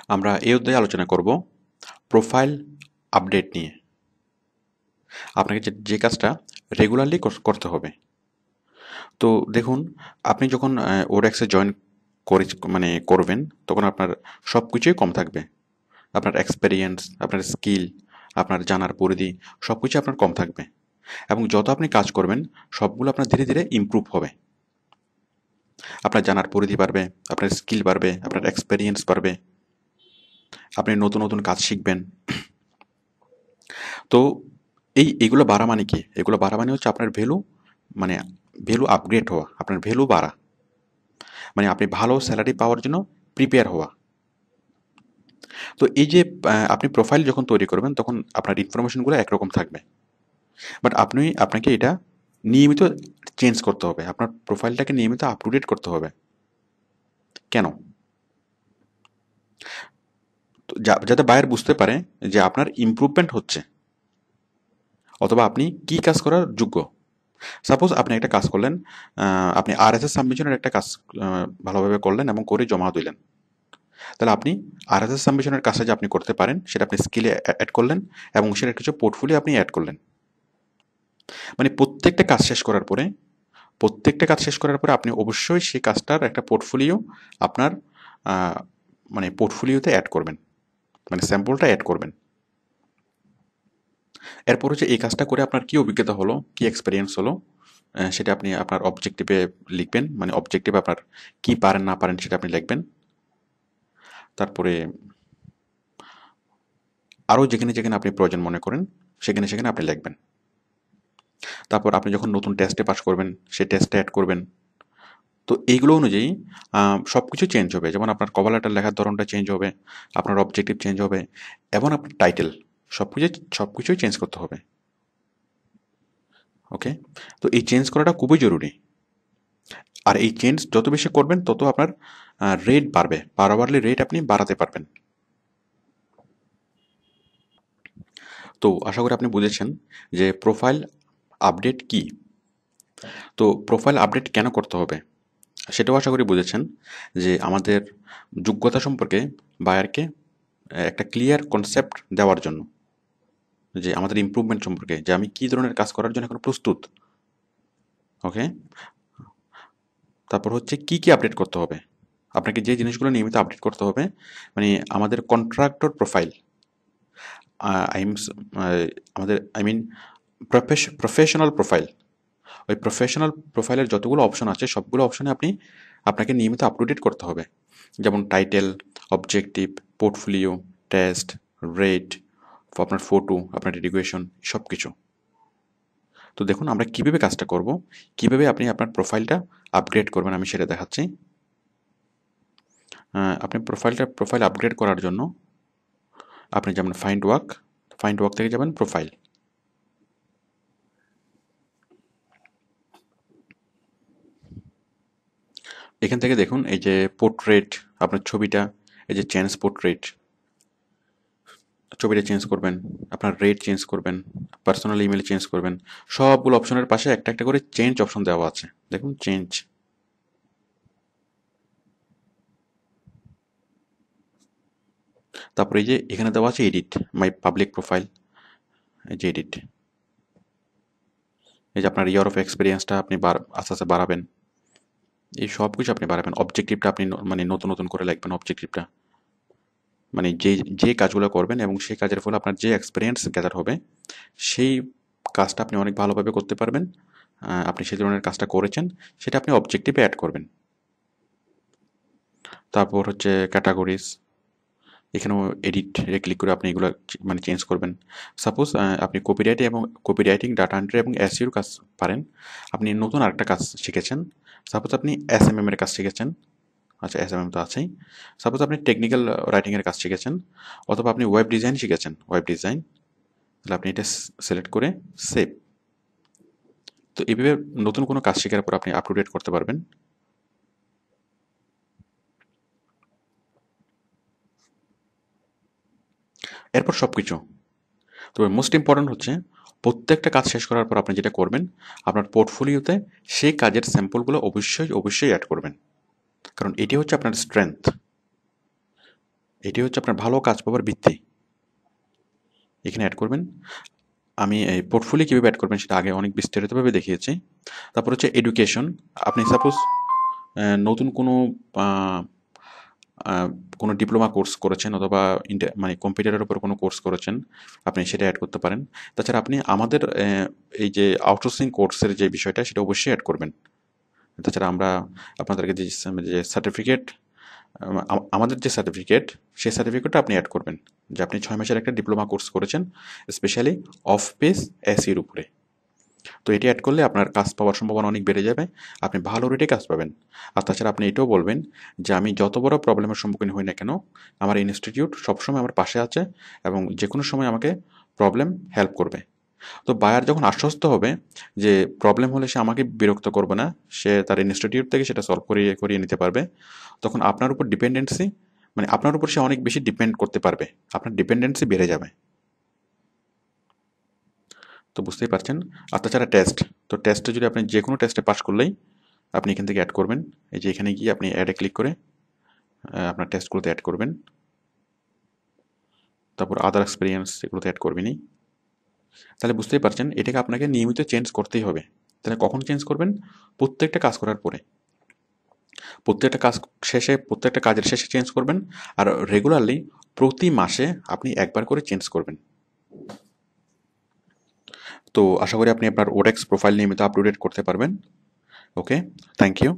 আমরা এই অধ্যায়ে আলোচনা করব প্রোফাইল আপডেট নিয়ে। আপনাকে যে কাজটা রেগুলারলি করতে হবে। তো দেখুন, আপনি যখন ওডেক্সে জয়েন করে করবেন, তখন আপনার সব কিছুই কম থাকবে। আপনার এক্সপেরিয়েন্স, আপনার স্কিল, আপনার জানার পরিধি সব কিছু আপনার কম থাকবে। এবং যত আপনি কাজ করবেন, সবগুলো আপনার ধীরে ধীরে ইমপ্রুভ হবে। আপনার জানার পরিধি বাড়বে, আপনার স্কিল বাড়বে, আপনার এক্সপেরিয়েন্স বাড়বে, আপনি নতুন নতুন কাজ শিখবেন। তো এগুলো বাড়া মানে কি? এগুলো বাড়া মানে হচ্ছে আপনার মানে ভ্যালু আপগ্রেড হওয়া, আপনার ভ্যালু বাড়া। মানে আপনি ভালো স্যালারি পাওয়ার জন্য প্রিপেয়ার হওয়া। তো এই যে আপনি প্রোফাইল যখন তৈরি করবেন, তখন আপনার ইনফরমেশনগুলো একরকম থাকবে। বাট আপনাকে এটা নিয়মিত চেঞ্জ করতে হবে। আপনার প্রোফাইলটাকে নিয়মিত আপ টু ডেট করতে হবে। কেন? তো যাতে বায়ার বুঝতে পারে যে আপনার ইমপ্রুভমেন্ট হচ্ছে, অথবা আপনি কি কাজ করার যোগ্য। সাপোজ আপনি একটা কাজ করলেন, আপনি আরএসএস সাবমিশনের একটা কাজ ভালোভাবে করলেন এবং করে জমা দিলেন। তাহলে আপনি আরএসএস সাবমিশনের কাজটা যে আপনি করতে পারেন, সেটা আপনি স্কিলে অ্যাড করলেন এবং সেটা কিছু পোর্টফোলিও আপনি অ্যাড করলেন। মানে প্রত্যেকটা কাজ শেষ করার পরে আপনি অবশ্যই সেই কাজটার একটা পোর্টফোলিও আপনার মানে পোর্টফোলিওতে অ্যাড করবেন, মানে স্যাম্পলটা অ্যাড করবেন। এরপর হচ্ছে এই কাজটা করে আপনার কি অভিজ্ঞতা হলো, কি এক্সপেরিয়েন্স হলো, সেটা আপনি আপনার অবজেক্টিভে লিখবেন। মানে অবজেক্টিভে আপনার কি পারেন না পারেন সেটা আপনি লিখবেন। তারপরে আরও যেখানে যেখানে আপনি প্রয়োজন মনে করেন, সেখানে সেখানে আপনি লিখবেন। তারপর আপনি যখন নতুন টেস্টে পাস করবেন, সেই টেস্টে অ্যাড করবেন। তো এইগুলো অনুযায়ী সব কিছু চেঞ্জ হবে। যেমন আপনার কভার লেটার লেখার ধরনটা চেঞ্জ হবে, আপনার অবজেক্টিভ চেঞ্জ হবে, এবং আপনার টাইটেল সব কিছুই চেঞ্জ করতে হবে। ওকে? তো এই চেঞ্জ করাটা খুবই জরুরি। আর এই চেঞ্জ যত বেশি করবেন, তত আপনার রেট বাড়বে। পার রেট আপনি বাড়াতে পারবেন। তো আশা করি আপনি বুঝেছেন যে প্রোফাইল আপডেট কি। তো প্রোফাইল আপডেট কেন করতে হবে সেটাও আশা করি বুঝেছেন। যে আমাদের যোগ্যতা সম্পর্কে বায়ারকে একটা ক্লিয়ার কনসেপ্ট দেওয়ার জন্য, যে আমাদের ইমপ্রুভমেন্ট সম্পর্কে, যে আমি কী ধরনের কাজ করার জন্য এখন প্রস্তুত। ওকে? তারপর হচ্ছে কি কি আপডেট করতে হবে। আপনাকে যে জিনিসগুলো নিয়মিত আপডেট করতে হবে, মানে আমাদের কন্ট্রাক্টর প্রোফাইল, আইমস আমাদের আই মিন প্রফেশনাল প্রোফাইল, ওই প্রফেশনাল প্রোফাইলের যতগুলো অপশন আছে, সবগুলো অপশনে আপনাকে নিয়মিত আপ টু ডেট করতে হবে। যেমন title, objective, portfolio, test, rate, আপনার ফটো, আপনার এডুকেশন, সব কিছু। তো দেখুন আমরা কীভাবে কাজটা করব, কীভাবে আপনি আপনার প্রোফাইলটা আপগ্রেড করবেন, আমি সেটা দেখাচ্ছি। আপনি প্রোফাইল আপগ্রেড করার জন্য আপনি যেমন ফাইন্ড ওয়ার্ক থেকে যাবেন প্রোফাইল। এখান থেকে দেখুন এই যে পোর্ট্রেট, আপনার ছবিটা, এই যে চেঞ্জ পোর্ট্রেট, ছবিটা চেঞ্জ করবেন, আপনার রেট চেঞ্জ করবেন, পার্সোনাল ইমেল চেঞ্জ করবেন। সবগুলো অপশনের পাশে একটা একটা করে চেঞ্জ অপশন দেওয়া আছে, দেখুন চেঞ্জ। তারপরে এই যে এখানে দেওয়া আছে এডিট মাই পাবলিক প্রোফাইল, এই যে এডিট। এই যে আপনার ইয়ার অফ এক্সপিরিয়েন্সটা আপনি আস্তে আস্তে বাড়াবেন। এই সব কিছু আপনি বাড়াবেন। অবজেক্টিভটা আপনি মানে নতুন নতুন করে লিখবেন অবজেক্টিভটা। মানে যে যে কাজগুলো করবেন এবং সেই কাজের ফলে আপনার যে এক্সপিরিয়েন্স গ্যাদার হবে, সেই কাজটা আপনি অনেক ভালোভাবে করতে পারবেন। আপনি সেই ধরনের কাজটা করেছেন, সেটা আপনি অবজেক্টিভে অ্যাড করবেন। তারপর হচ্ছে ক্যাটাগরিজ, এখানেও এডিটে ক্লিক করে আপনি এগুলো মানে চেঞ্জ করবেন। সাপোজ আপনি কপিরাইটিং, ডাটা এন্ট্রি এবং এসইওর কাজ পারেন, আপনি নতুন আরেকটা কাজ শিখেছেন। সাপোজ আপনি এসএমএম এর কাজ শিখেছেন। আচ্ছা, এসএমএম তো আছেই। সাপোজ আপনি টেকনিক্যাল রাইটিংয়ের কাজ শিখেছেন, অথবা আপনি ওয়েব ডিজাইন শিখেছেন, ওয়েব ডিজাইন। তাহলে আপনি এটা সিলেক্ট করে সেভ। তো এইভাবে নতুন কোনো কাজ শেখার পর আপনি আপ টু ডেট করতে পারবেন। এরপর সব কিছু। তবে মোস্ট ইম্পর্ট্যান্ট হচ্ছে, প্রত্যেকটা কাজ শেষ করার পর আপনি যেটা করবেন, আপনার পোর্টফোলিওতে সেই কাজের স্যাম্পলগুলো অবশ্যই অবশ্যই অ্যাড করবেন। কারণ এটি হচ্ছে আপনার স্ট্রেংথ। এটি হচ্ছে আপনার ভালো কাজ পাওয়ার ভিত্তি। এখানে অ্যাড করবেন। আমি এই পোর্টফোলিও কীভাবে অ্যাড করবেন সেটা আগে অনেক বিস্তারিতভাবে দেখিয়েছি। তারপর হচ্ছে এডুকেশন। আপনি সাপোজ নতুন কোনো ডিপ্লোমা কোর্স করেছেন অথবা মানে কম্পিউটারের উপর কোনো কোর্স করেছেন, আপনি সেটা অ্যাড করতে পারেন। তাছাড়া আপনি আমাদের এই যে আউটসোর্সিং কোর্সের যে বিষয়টা সেটা অবশ্যই অ্যাড করবেন। তাছাড়া আমরা আপনাদেরকে যে সার্টিফিকেট, আমাদের যে সার্টিফিকেট, সেই সার্টিফিকেটটা আপনি অ্যাড করবেন যে আপনি 6 মাসের একটা ডিপ্লোমা কোর্স করেছেন স্পেশালি অফ পেজ এসির উপরে। তো এটি অ্যাড করলে আপনার কাজ পাওয়ার সম্ভাবনা অনেক বেড়ে যাবে, আপনি ভালো রেটে কাজ পাবেন। আর তাছাড়া আপনি এটাও বলবেন যে আমি যত বড় প্রবলেমের সম্মুখীন হই না কেন, আমার ইনস্টিটিউট সবসময় আমার পাশে আছে এবং যে কোনো সময় আমাকে প্রবলেম হেল্প করবে। তো বায়ার যখন আশ্বস্ত হবে যে প্রবলেম হলে সে আমাকে বিরক্ত করবে না, সে তার ইনস্টিটিউট থেকে সেটা সলভ করিয়ে নিতে পারবে, তখন আপনার উপর ডিপেন্ডেন্সি, মানে আপনার উপর সে অনেক বেশি ডিপেন্ড করতে পারবে, আপনার ডিপেন্ডেন্সি বেড়ে যাবে। তো বুঝতেই পারছেন। আর তাছাড়া টেস্ট, তো টেস্টে যদি আপনি যে কোনো টেস্টে পাস করলেই আপনি এখান থেকে অ্যাড করবেন। এই যে এখানে গিয়ে আপনি অ্যাডে ক্লিক করে আপনার টেস্টগুলোতে অ্যাড করবেন। তারপর আদার এক্সপিরিয়েন্স এগুলোতে অ্যাড করবেনই। তাহলে বুঝতেই পারছেন এটাকে আপনাকে নিয়মিত চেঞ্জ করতেই হবে। তাহলে কখন চেঞ্জ করবেন? প্রত্যেকটা কাজ করার পরে, প্রত্যেকটা কাজ শেষে, প্রত্যেকটা কাজের শেষে চেঞ্জ করবেন। আর রেগুলারলি প্রতি মাসে আপনি একবার করে চেঞ্জ করবেন। তো আশা করি আপনি আপনার ওডেক্স প্রোফাইল নিয়মিত আপডেট করতে পারবেন। ওকে, থ্যাংক ইউ।